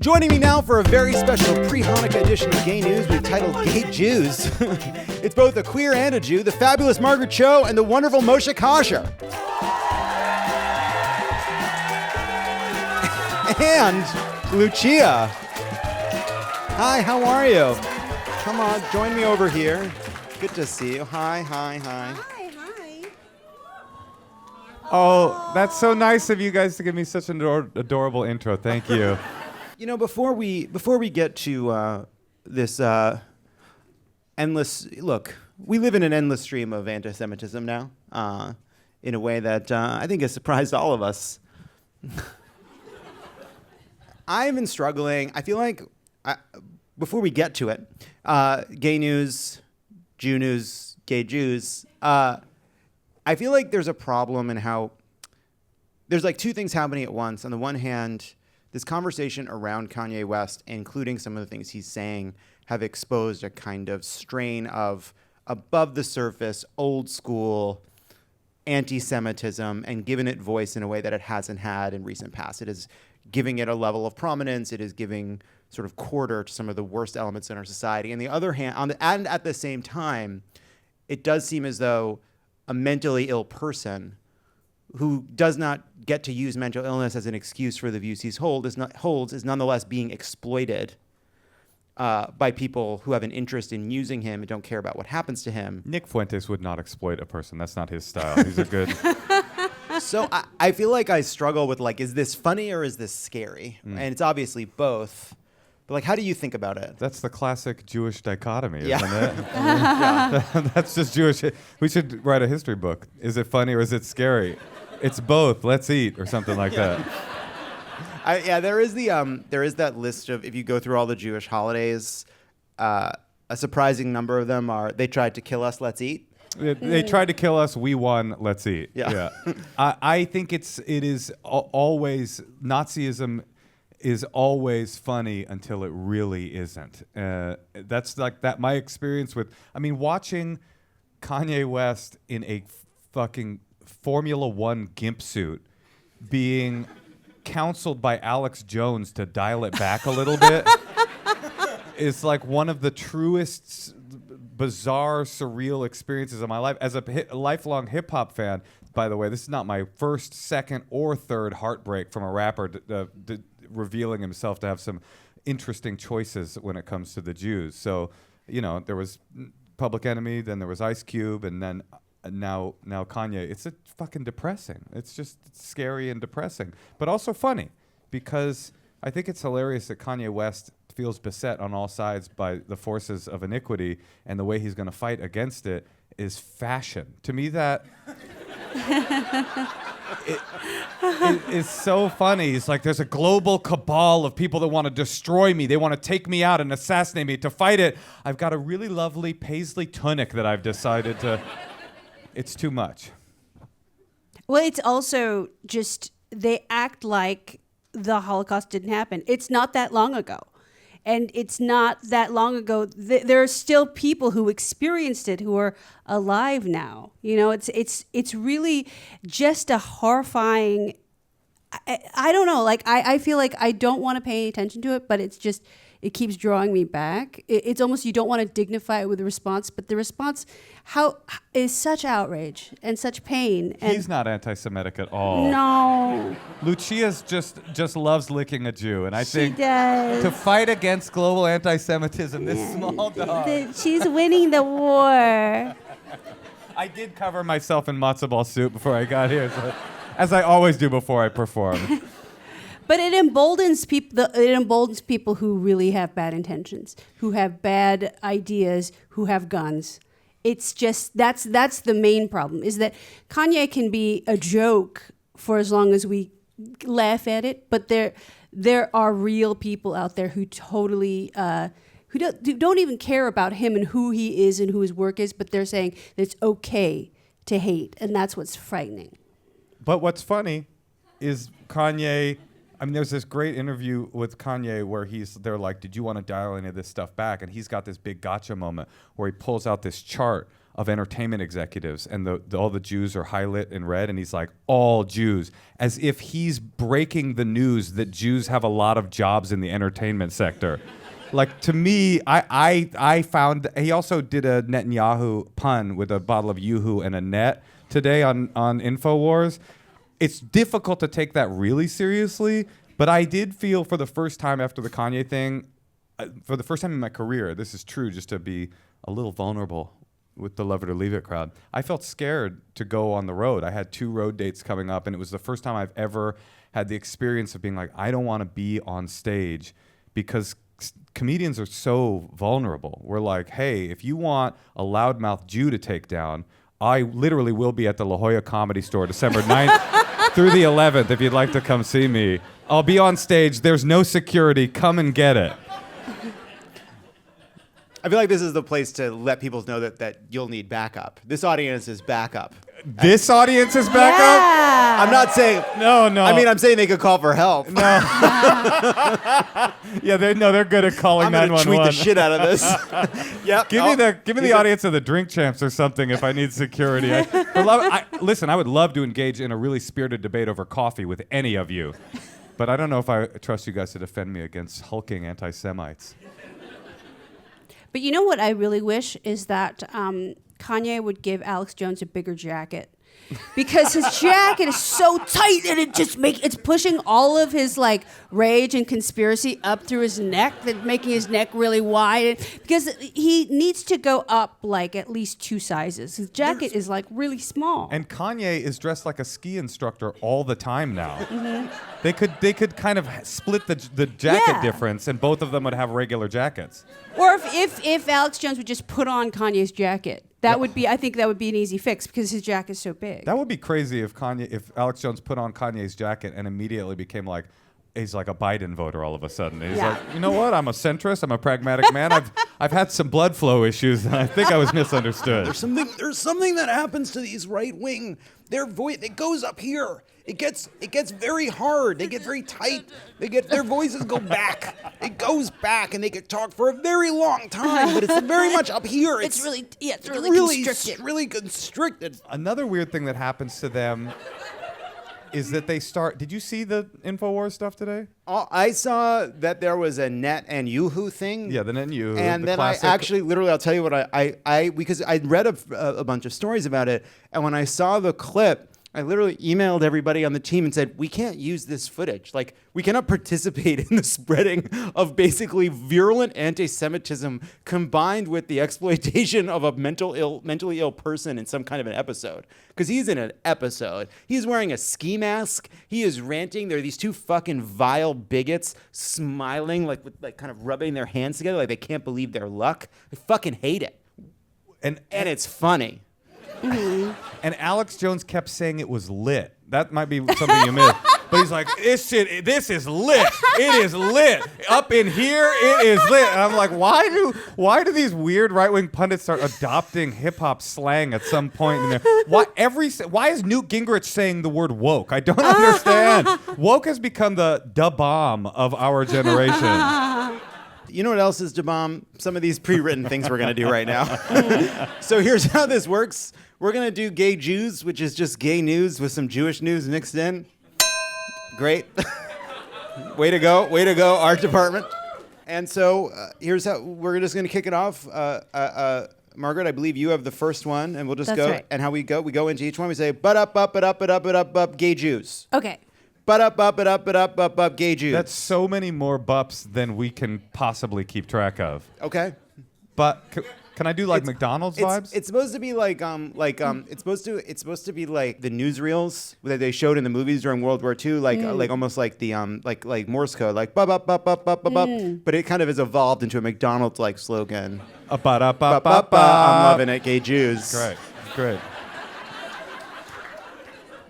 Joining me now for a very special pre-Hanukkah edition of Gay News we've titled Gay Jews. It's both a queer and a Jew, the fabulous Margaret Cho and the wonderful Moshe Kasher. And Lucia. Hi, how are you? Come on, join me over here. Good to see you. Hi. Hi. Oh, that's so nice of you guys to give me such an adorable intro. Thank you. You know, before we get to this endless look, we live in an endless stream of anti-Semitism now, in a way that I think has surprised all of us. I've been struggling. I feel like before we get to it, gay news, Jew news, gay Jews. I feel like there's a problem in how there's like two things happening at once. On the one hand, this conversation around Kanye West, including some of the things he's saying, have exposed a kind of strain of above the surface, old school anti-Semitism and given it voice in a way that it hasn't had in recent past. It is giving it a level of prominence. It is giving sort of quarter to some of the worst elements in our society. And the other hand, and at the same time, it does seem as though a mentally ill person who does not get to use mental illness as an excuse for the views he holds is nonetheless being exploited by people who have an interest in using him and don't care about what happens to him. Nick Fuentes would not exploit a person. That's not his style. He's a good... So I feel like I struggle with, like, is this funny or is this scary? And it's obviously both. But, like, how do you think about it? That's the classic Jewish dichotomy, Yeah. isn't it? Yeah. That's just Jewish. We should write a history book. Is it funny or is it scary? It's both. Let's eat or something like that. There is that list of, if you go through all the Jewish holidays, a surprising number of them are, they tried to kill us, let's eat. They tried to kill us. We won. Let's eat. Yeah. I think it is always Nazism is always funny until it really isn't. That's like that. My experience with, watching Kanye West in a fucking Formula One gimp suit being counseled by Alex Jones to dial it back a little bit is like one of the truest, bizarre, surreal experiences of my life. As a lifelong hip hop fan, by the way, this is not my first, second, or third heartbreak from a rapper revealing himself to have some interesting choices when it comes to the Jews. So, there was Public Enemy, then there was Ice Cube, and then now Kanye. It's fucking depressing. It's just scary and depressing, but also funny, because I think it's hilarious that Kanye West feels beset on all sides by the forces of iniquity, and the way he's going to fight against it is fashion. To me, that it is so funny. It's like there's a global cabal of people that want to destroy me. They want to take me out and assassinate me. To fight it, I've got a really lovely paisley tunic that I've decided to... It's too much. Well, it's also just they act like the Holocaust didn't happen. It's not that long ago. And it's not that long ago. There are still people who experienced it who are alive now. It's really just a horrifying... I don't know. Like, I feel like I don't want to pay any attention to it, but it's just... It keeps drawing me back. It's almost you don't want to dignify it with a response, but the response is such outrage and such pain. And he's not anti-Semitic at all. No. Lucia's just loves licking a Jew, and I think does. To fight against global anti-Semitism, this small dog. She's winning the war. I did cover myself in matzo ball soup before I got here, so, as I always do before I perform. But it emboldens people. It emboldens people who really have bad intentions, who have bad ideas, who have guns. It's just that's the main problem. Is that Kanye can be a joke for as long as we laugh at it, but there are real people out there who totally who don't even care about him and who he is and who his work is, but they're saying that it's okay to hate, and that's what's frightening. But what's funny is Kanye. There's this great interview with Kanye where they're like, did you want to dial any of this stuff back? And he's got this big gotcha moment where he pulls out this chart of entertainment executives, and all the Jews are highlighted in red, and he's like, all Jews, as if he's breaking the news that Jews have a lot of jobs in the entertainment sector. Like, to me, I found, he also did a Netanyahu pun with a bottle of Yoo-hoo and a net today on InfoWars. It's difficult to take that really seriously, but I did feel for the first time after the Kanye thing, for the first time in my career, this is true, just to be a little vulnerable with the Love It or Leave It crowd, I felt scared to go on the road. I had 2 road dates coming up, and it was the first time I've ever had the experience of being like, I don't want to be on stage, because comedians are so vulnerable. We're like, hey, if you want a loudmouth Jew to take down, I literally will be at the La Jolla Comedy Store December 9th through the 11th if you'd like to come see me. I'll be on stage. There's no security. Come and get it. I feel like this is the place to let people know that you'll need backup. This audience is backup. This audience is back up? Yeah. I'm not saying... No. I mean, I'm saying they could call for help. No. Yeah, they're good at calling I'm going to 911. tweet the shit out of this. Yep. Give me the audience of the Drink Champs or something if I need security. Listen, I would love to engage in a really spirited debate over coffee with any of you, but I don't know if I trust you guys to defend me against hulking anti-Semites. But you know what I really wish is that Kanye would give Alex Jones a bigger jacket. Because his jacket is so tight and it's pushing all of his like rage and conspiracy up through his neck, that making his neck really wide. Because he needs to go up like at least 2 sizes. His jacket is like really small. And Kanye is dressed like a ski instructor all the time now. Mm-hmm. They could kind of split the jacket difference, and both of them would have regular jackets. Or if Alex Jones would just put on Kanye's jacket. I think that would be an easy fix because his jacket's so big. That would be crazy if Alex Jones put on Kanye's jacket and immediately became like, he's like a Biden voter all of a sudden. He's like, you know what? I'm a centrist. I'm a pragmatic man. I've had some blood flow issues, and I think I was misunderstood. There's something that happens to these right wing. Their voice, it goes up here. It gets very hard. They get very tight. Their voices go back. It goes back, and they can talk for a very long time. But it's very much up here. It's really constricted. Really constricted. Another weird thing that happens to them is that they start. Did you see the InfoWars stuff today? I saw that there was a net and Yoo-hoo thing. Yeah, the net and Yoo-hoo. And then classic. I actually, literally, I'll tell you what I because I read a bunch of stories about it, and when I saw the clip, I literally emailed everybody on the team and said, we can't use this footage. Like, we cannot participate in the spreading of basically virulent anti-Semitism combined with the exploitation of a mentally ill person in some kind of an episode. Because he's in an episode. He's wearing a ski mask. He is ranting. There are these 2 fucking vile bigots smiling, like kind of rubbing their hands together like they can't believe their luck. I fucking hate it. And it's funny. Mm-hmm. And Alex Jones kept saying it was lit. That might be something you missed. But he's like, this is lit. It is lit. Up in here, it is lit. And I'm like, why do these weird right-wing pundits start adopting hip-hop slang at some point in there? Why is Newt Gingrich saying the word woke? I don't understand. Woke has become the bomb of our generation. You know what else is bomb? Some of these pre-written things we're going to do right now. So here's how this works. We're going to do Gay Jews, which is just gay news with some Jewish news mixed in. Great. Way to go, art department. And so here's how we're just going to kick it off. Margaret, I believe you have the first one, and we'll just go. Right. And how we go into each one. We say, but gay Jews. Okay. But gay Jews. That's so many more bups than we can possibly keep track of. Okay. But can I do like McDonald's vibes? It's supposed to be it's supposed to be like the newsreels that they showed in the movies during World War II, like almost like the like Morse code, like bup. But it kind of has evolved into a McDonald's like slogan. I'm loving it, gay Jews. Great.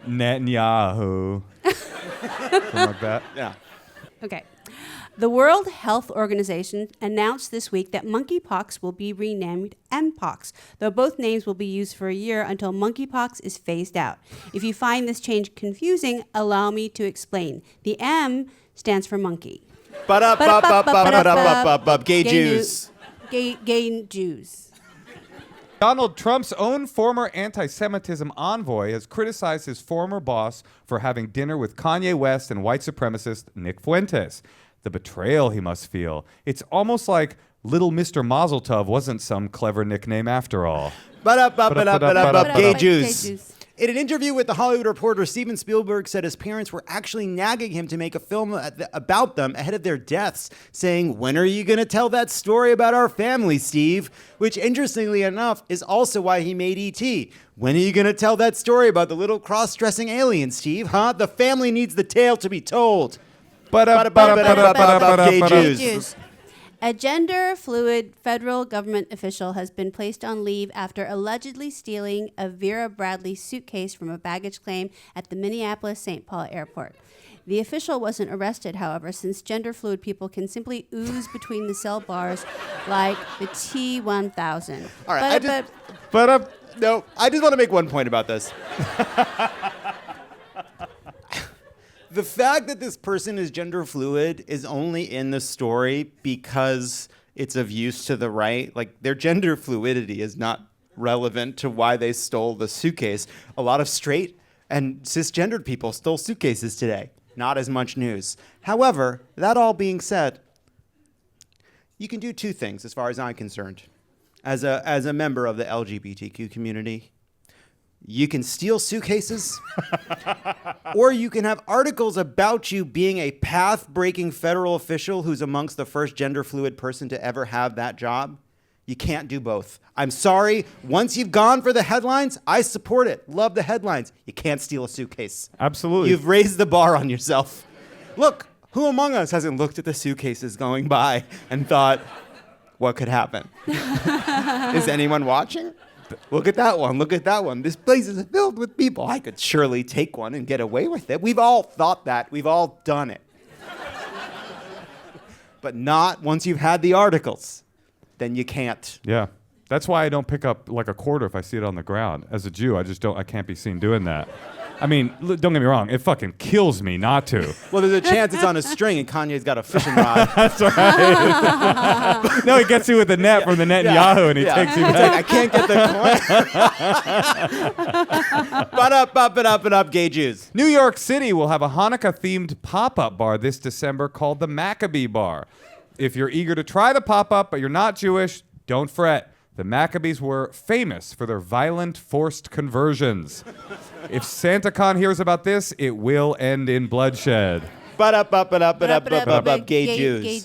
Netanyahu. Something like that. Yeah. Okay. The World Health Organization announced this week that monkeypox will be renamed Mpox, though both names will be used for a year until monkeypox is phased out. If you find this change confusing, allow me to explain. The M stands for monkey. Gay Jews. Gay Jews. Donald Trump's own former anti-Semitism envoy has criticized his former boss for having dinner with Kanye West and white supremacist Nick Fuentes. The betrayal he must feel. It's almost like Little Mr. Mazel Tov wasn't some clever nickname after all. Gay Jews. In an interview with The Hollywood Reporter, Steven Spielberg said his parents were actually nagging him to make a film about them ahead of their deaths, saying, "When are you going to tell that story about our family, Steve?" Which, interestingly enough, is also why he made E.T. When are you going to tell that story about the little cross-dressing alien, Steve? Huh? The family needs the tale to be told. Gay Jews. A gender-fluid federal government official has been placed on leave after allegedly stealing a Vera Bradley suitcase from a baggage claim at the Minneapolis-St. Paul airport. The official wasn't arrested, however, since gender-fluid people can simply ooze between the cell bars like the T-1000. All right, no, I just want to make one point about this. The fact that this person is gender fluid is only in the story because it's of use to the right. Like, their gender fluidity is not relevant to why they stole the suitcase. A lot of straight and cisgendered people stole suitcases today. Not as much news. However, that all being said, you can do two things as far as I'm concerned. As a member of the LGBTQ community, you can steal suitcases, or you can have articles about you being a path-breaking federal official who's amongst the first gender-fluid person to ever have that job. You can't do both. I'm sorry. Once you've gone for the headlines, I support it. Love the headlines. You can't steal a suitcase. Absolutely. You've raised the bar on yourself. Look, who among us hasn't looked at the suitcases going by and thought, what could happen? Is anyone watching? Look at that one. Look at that one. This place is filled with people. I could surely take one and get away with it. We've all thought that. We've all done it. But not once you've had the articles. Then you can't. Yeah. That's why I don't pick up like a quarter if I see it on the ground. As a Jew, I can't be seen doing that. I mean, don't get me wrong. It fucking kills me not to. Well, there's a chance it's on a string and Kanye's got a fishing rod. That's right. No, he gets you with the net from the Netanyahu and he takes you back. I can't get the coin. Up, gay Jews. New York City will have a Hanukkah-themed pop-up bar this December called the Maccabee Bar. If you're eager to try the pop-up but you're not Jewish, don't fret. The Maccabees were famous for their violent, forced conversions. If SantaCon hears about this, it will end in bloodshed. Gay Jews.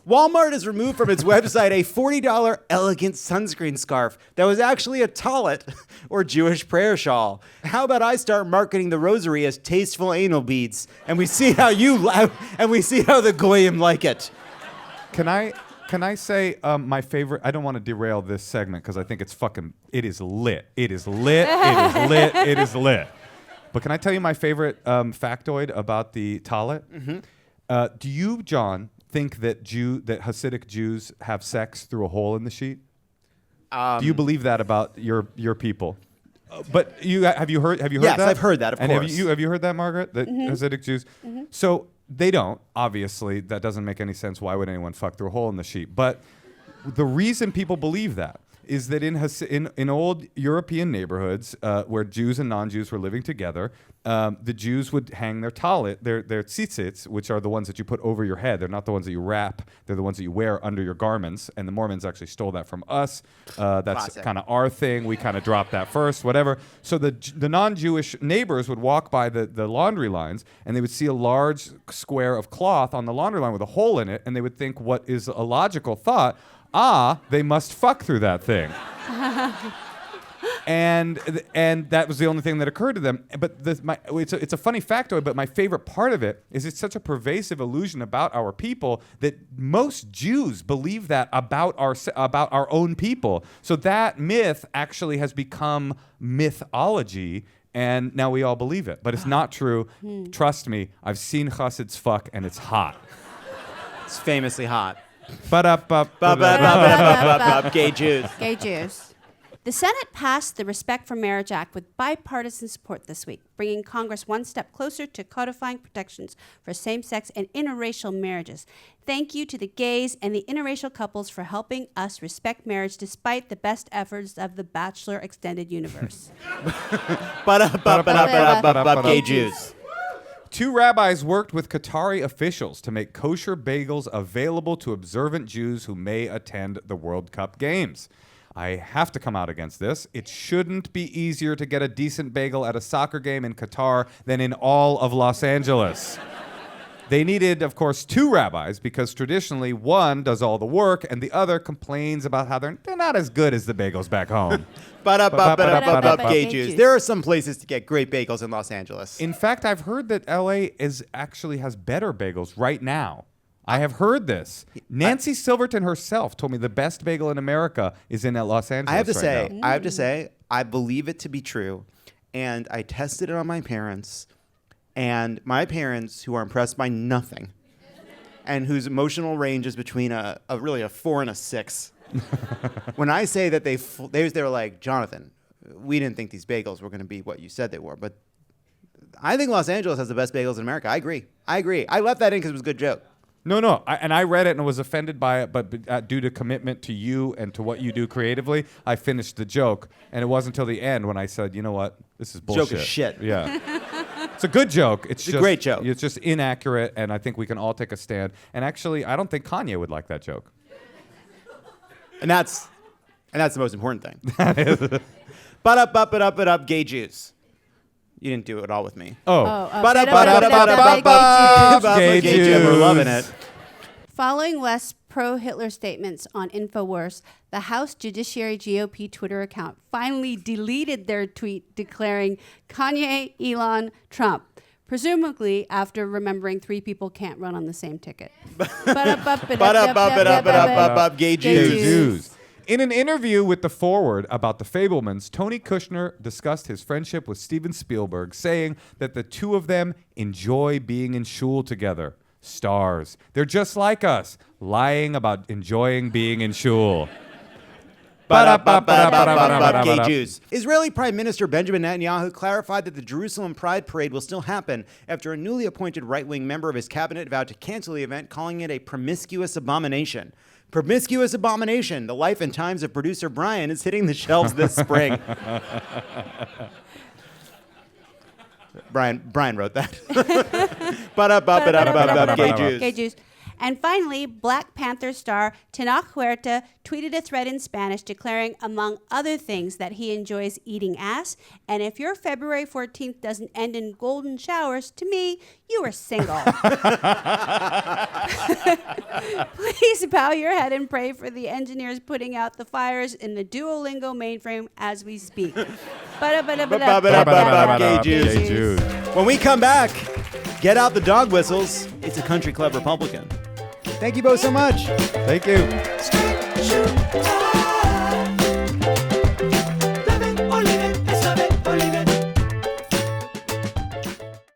Walmart has removed from its website a $40 elegant sunscreen scarf that was actually a tallit or Jewish prayer shawl. How about I start marketing the rosary as tasteful anal beads, and we see how the goyim like it. Can I say my favorite? I don't want to derail this segment because I think it is lit. It is lit. It is lit. It is lit. But can I tell you my favorite factoid about the tallit? Mm-hmm. Do you, John, think that Hasidic Jews have sex through a hole in the sheet? Do you believe that about your people? But have you heard that? Yes, I've heard that. Of course. Have you heard that, Margaret? That Hasidic Jews. Mm-hmm. So they don't. Obviously, that doesn't make any sense. Why would anyone fuck through a hole in the sheet? But the reason people believe that is that in old European neighborhoods where Jews and non-Jews were living together, the Jews would hang their tallit, their tzitzits, which are the ones that you put over your head. They're not the ones that you wrap. They're the ones that you wear under your garments. And the Mormons actually stole that from us. That's kind of our thing. We kind of dropped that first, whatever. So the non-Jewish neighbors would walk by the laundry lines, and they would see a large square of cloth on the laundry line with a hole in it, and they would think, what is a logical thought? They must fuck through that thing. and that was the only thing that occurred to them. But it's a funny factoid, but my favorite part of it is it's such a pervasive illusion about our people that most Jews believe that about our own people. So that myth actually has become mythology, and now we all believe it. But it's not true. Trust me, I've seen Chassids fuck, and it's hot. It's famously hot. Gay Jews. Gay Jews. The Senate passed the Respect for Marriage Act with bipartisan support this week, bringing Congress one step closer to codifying protections for same-sex and interracial marriages. Thank you to the gays and the interracial couples for helping us respect marriage despite the best efforts of the Bachelor extended universe. Gay Jews. 2 rabbis worked with Qatari officials to make kosher bagels available to observant Jews who may attend the World Cup games. I have to come out against this. It shouldn't be easier to get a decent bagel at a soccer game in Qatar than in all of Los Angeles. They needed, of course, 2 rabbis because traditionally one does all the work and the other complains about how they're not as good as the bagels back home. Gay Jews. There are some places to get great bagels in Los Angeles. In fact, I've heard that LA actually has better bagels right now. I have heard this. Nancy Silverton herself told me the best bagel in America is in Los Angeles. I have to say, I believe it to be true, and I tested it on my parents, and my parents, who are impressed by nothing, and whose emotional range is between a 4 and a 6. When I say that they were like, Jonathan, we didn't think these bagels were going to be what you said they were, but I think Los Angeles has the best bagels in America. I agree. I left that in because it was a good joke. No. I read it and was offended by it, but due to commitment to you and to what you do creatively, I finished the joke. And it wasn't until the end when I said, you know what? This is bullshit. Joke is shit. Yeah. It's a good joke. It's just a great joke. It's just inaccurate, and I think we can all take a stand. And actually, I don't think Kanye would like that joke. And that's the most important thing. Gay Jews. You didn't do it all with me. Gay Jews. We're loving it. Following less pro-Hitler statements on InfoWars, the House Judiciary GOP Twitter account finally deleted their tweet declaring Kanye, Elon, Trump, presumably after remembering 3 people can't run on the same ticket. Gay Jews. In an interview with The Forward about the Fabelmans, Tony Kushner discussed his friendship with Steven Spielberg, saying that the 2 of them enjoy being in shul together. Stars. They're just like us, lying about enjoying being in shul. Gay Jews. Israeli Prime Minister Benjamin Netanyahu clarified that the Jerusalem Pride Parade will still happen after a newly appointed right-wing member of his cabinet vowed to cancel the event, calling it a promiscuous abomination. Promiscuous abomination. The life and times of producer Brian is hitting the shelves this spring. Brian wrote that. Gay Jews. And finally, Black Panther star Tenoch Huerta tweeted a thread in Spanish declaring, among other things, that he enjoys eating ass. And if your February 14th doesn't end in golden showers, to me, you are single. Please bow your head and pray for the engineers putting out the fires in the Duolingo mainframe as we speak. Gay Jews. When we come back, get out the dog whistles. It's a country club Republican. Thank you both so much. Thank you.